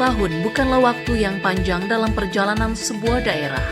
tahun bukanlah waktu yang panjang dalam perjalanan sebuah daerah.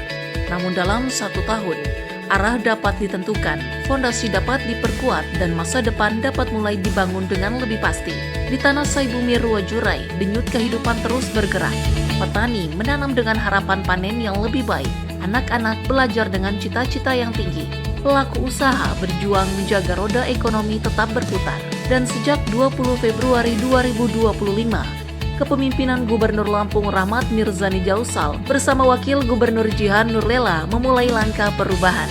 Namun dalam 1 tahun, arah dapat ditentukan, fondasi dapat diperkuat, dan masa depan dapat mulai dibangun dengan lebih pasti. Di tanah Saibumi Ruwajurai, denyut kehidupan terus bergerak. Petani menanam dengan harapan panen yang lebih baik. Anak-anak belajar dengan cita-cita yang tinggi. Pelaku usaha berjuang menjaga roda ekonomi tetap berputar. Dan sejak 20 Februari 2025, kepemimpinan Gubernur Lampung Rahmat Mirzani Jausal bersama Wakil Gubernur Jihan Nurlela memulai langkah perubahan.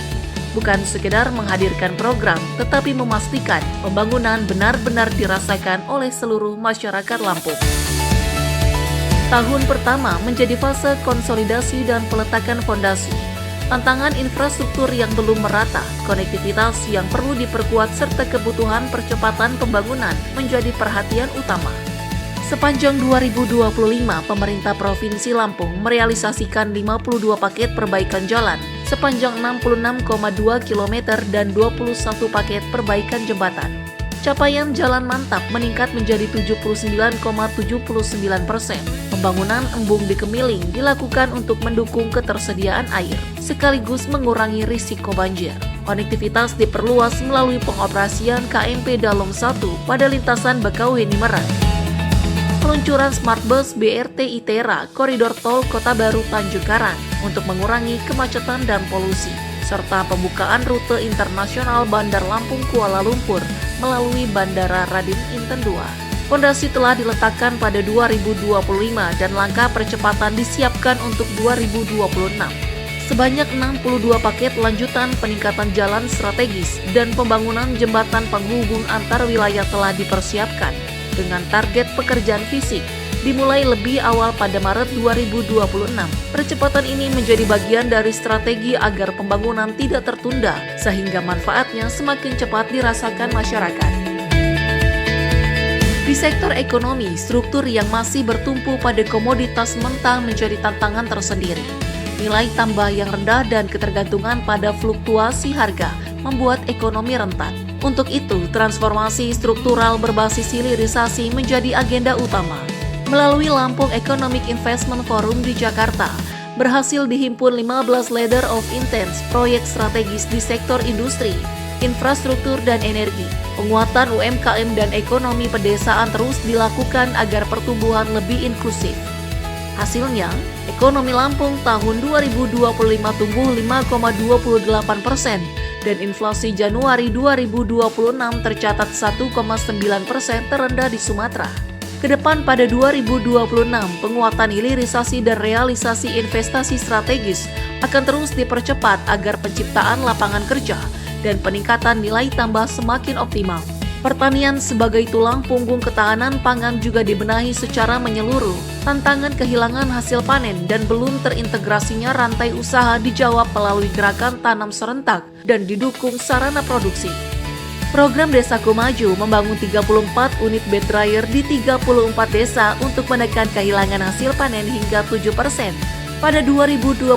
Bukan sekedar menghadirkan program, tetapi memastikan pembangunan benar-benar dirasakan oleh seluruh masyarakat Lampung. Tahun pertama menjadi fase konsolidasi dan peletakan fondasi. Tantangan infrastruktur yang belum merata, konektivitas yang perlu diperkuat, serta kebutuhan percepatan pembangunan menjadi perhatian utama. Sepanjang 2025, pemerintah Provinsi Lampung merealisasikan 52 paket perbaikan jalan sepanjang 66,2 km dan 21 paket perbaikan jembatan. Capaian jalan mantap meningkat menjadi 79,79%. Pembangunan embung di Kemiling dilakukan untuk mendukung ketersediaan air, sekaligus mengurangi risiko banjir. Konektivitas diperluas melalui pengoperasian KMP Dalom 1 pada lintasan Bakauheni Merak. Peluncuran Smart Bus BRT ITERA Koridor Tol Kota Baru Tanjung Karang untuk mengurangi kemacetan dan polusi, serta pembukaan rute internasional Bandar Lampung Kuala Lumpur melalui Bandara Raden Inten II. Fondasi telah diletakkan pada 2025 dan langkah percepatan disiapkan untuk 2026. Sebanyak 62 paket lanjutan peningkatan jalan strategis dan pembangunan jembatan penghubung antar wilayah telah dipersiapkan dengan target pekerjaan fisik dimulai lebih awal pada Maret 2026. Percepatan ini menjadi bagian dari strategi agar pembangunan tidak tertunda sehingga manfaatnya semakin cepat dirasakan masyarakat. Di sektor ekonomi, struktur yang masih bertumpu pada komoditas mentah menjadi tantangan tersendiri. Nilai tambah yang rendah dan ketergantungan pada fluktuasi harga membuat ekonomi rentan. Untuk itu, transformasi struktural berbasis hilirisasi menjadi agenda utama. Melalui Lampung Economic Investment Forum di Jakarta, berhasil dihimpun 15 letter of intent proyek strategis di sektor industri, infrastruktur, dan energi. Penguatan UMKM dan ekonomi pedesaan terus dilakukan agar pertumbuhan lebih inklusif. Hasilnya, ekonomi Lampung tahun 2025 tumbuh 5,28% dan inflasi Januari 2026 tercatat 1,9% terendah di Sumatera. Kedepan pada 2026, penguatan hilirisasi dan realisasi investasi strategis akan terus dipercepat agar penciptaan lapangan kerja dan peningkatan nilai tambah semakin optimal. Pertanian sebagai tulang punggung ketahanan pangan juga dibenahi secara menyeluruh. Tantangan kehilangan hasil panen dan belum terintegrasinya rantai usaha dijawab melalui gerakan tanam serentak dan didukung sarana produksi. Program Desaku Maju membangun 34 unit bed dryer di 34 desa untuk menekan kehilangan hasil panen hingga 7%. Pada 2026,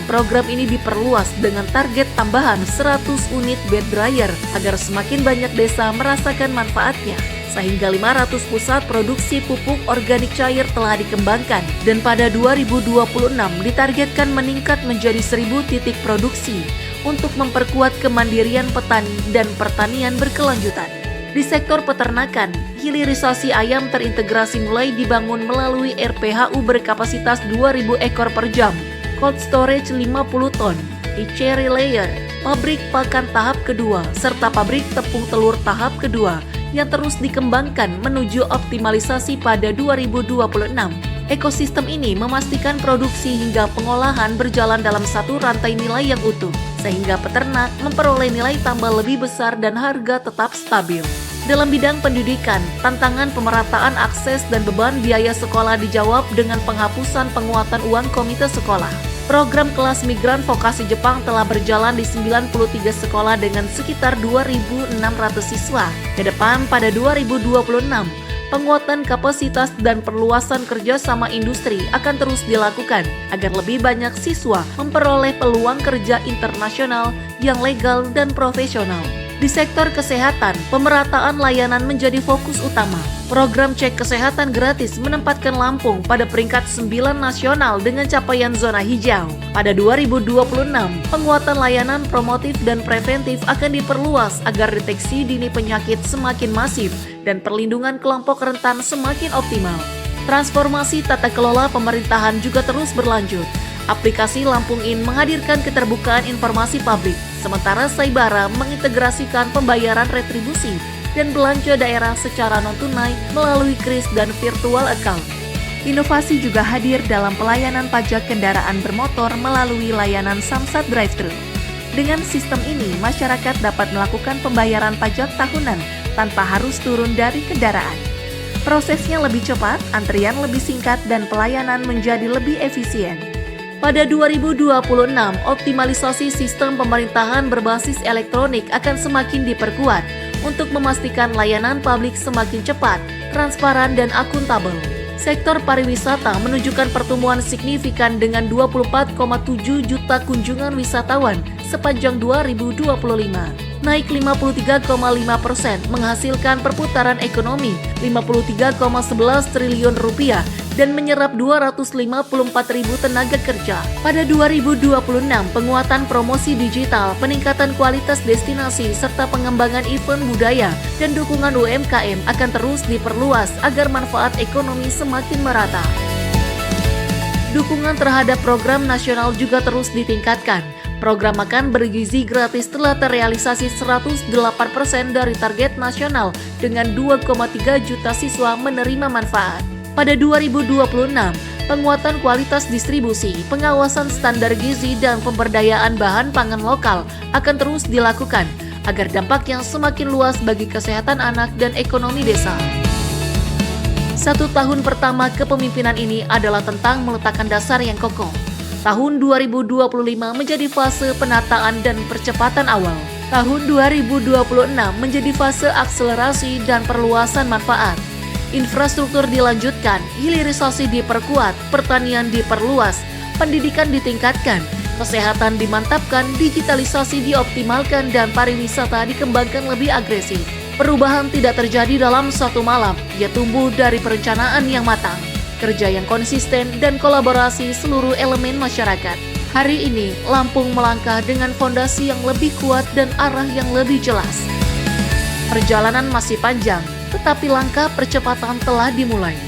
program ini diperluas dengan target tambahan 100 unit bed dryer agar semakin banyak desa merasakan manfaatnya. Sehingga 500 pusat produksi pupuk organik cair telah dikembangkan dan pada 2026 ditargetkan meningkat menjadi 1000 titik produksi untuk memperkuat kemandirian petani dan pertanian berkelanjutan. Di sektor peternakan, hilirisasi ayam terintegrasi mulai dibangun melalui RPHU berkapasitas 2.000 ekor per jam, cold storage 50 ton, e-cherry layer, pabrik pakan tahap kedua, serta pabrik tepung telur tahap kedua yang terus dikembangkan menuju optimalisasi pada 2026. Ekosistem ini memastikan produksi hingga pengolahan berjalan dalam satu rantai nilai yang utuh, sehingga peternak memperoleh nilai tambah lebih besar dan harga tetap stabil. Dalam bidang pendidikan, tantangan pemerataan akses dan beban biaya sekolah dijawab dengan penghapusan penguatan uang komite sekolah. Program kelas migran vokasi Jepang telah berjalan di 93 sekolah dengan sekitar 2.600 siswa. Kedepan pada 2026, penguatan kapasitas dan perluasan kerjasama industri akan terus dilakukan agar lebih banyak siswa memperoleh peluang kerja internasional yang legal dan profesional. Di sektor kesehatan, pemerataan layanan menjadi fokus utama. Program cek kesehatan gratis menempatkan Lampung pada peringkat 9 nasional dengan capaian zona hijau. Pada 2026, penguatan layanan promotif dan preventif akan diperluas agar deteksi dini penyakit semakin masif dan perlindungan kelompok rentan semakin optimal. Transformasi tata kelola pemerintahan juga terus berlanjut. Aplikasi Lampung In menghadirkan keterbukaan informasi publik, sementara Saibara mengintegrasikan pembayaran retribusi dan belanja daerah secara non-tunai melalui kris dan virtual account. Inovasi juga hadir dalam pelayanan pajak kendaraan bermotor melalui layanan Samsat Drive-Thru. Dengan sistem ini, masyarakat dapat melakukan pembayaran pajak tahunan tanpa harus turun dari kendaraan. Prosesnya lebih cepat, antrian lebih singkat, dan pelayanan menjadi lebih efisien. Pada 2026, optimalisasi sistem pemerintahan berbasis elektronik akan semakin diperkuat untuk memastikan layanan publik semakin cepat, transparan, dan akuntabel. Sektor pariwisata menunjukkan pertumbuhan signifikan dengan 24,7 juta kunjungan wisatawan sepanjang 2025, naik 53,5%, menghasilkan perputaran ekonomi 53,11 triliun rupiah dan menyerap 254.000 tenaga kerja. Pada 2026, penguatan promosi digital, peningkatan kualitas destinasi, serta pengembangan event budaya dan dukungan UMKM akan terus diperluas agar manfaat ekonomi semakin merata. Dukungan terhadap program nasional juga terus ditingkatkan. Program makan bergizi gratis telah terrealisasi 108% dari target nasional dengan 2,3 juta siswa menerima manfaat. Pada 2026, penguatan kualitas distribusi, pengawasan standar gizi, dan pemberdayaan bahan pangan lokal akan terus dilakukan agar dampaknya semakin luas bagi kesehatan anak dan ekonomi desa. 1 tahun pertama kepemimpinan ini adalah tentang meletakkan dasar yang kokoh. Tahun 2025 menjadi fase penataan dan percepatan awal. Tahun 2026 menjadi fase akselerasi dan perluasan manfaat. Infrastruktur dilanjutkan, hilirisasi diperkuat, pertanian diperluas, pendidikan ditingkatkan, kesehatan dimantapkan, digitalisasi dioptimalkan, dan pariwisata dikembangkan lebih agresif. Perubahan tidak terjadi dalam satu malam, ia tumbuh dari perencanaan yang matang, kerja yang konsisten, dan kolaborasi seluruh elemen masyarakat. Hari ini, Lampung melangkah dengan fondasi yang lebih kuat dan arah yang lebih jelas. Perjalanan masih panjang, tetapi langkah percepatan telah dimulai.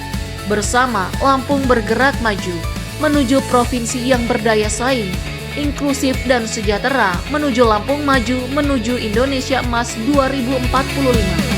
Bersama, Lampung bergerak maju, menuju provinsi yang berdaya saing, inklusif dan sejahtera, menuju Lampung maju, menuju Indonesia Emas 2045.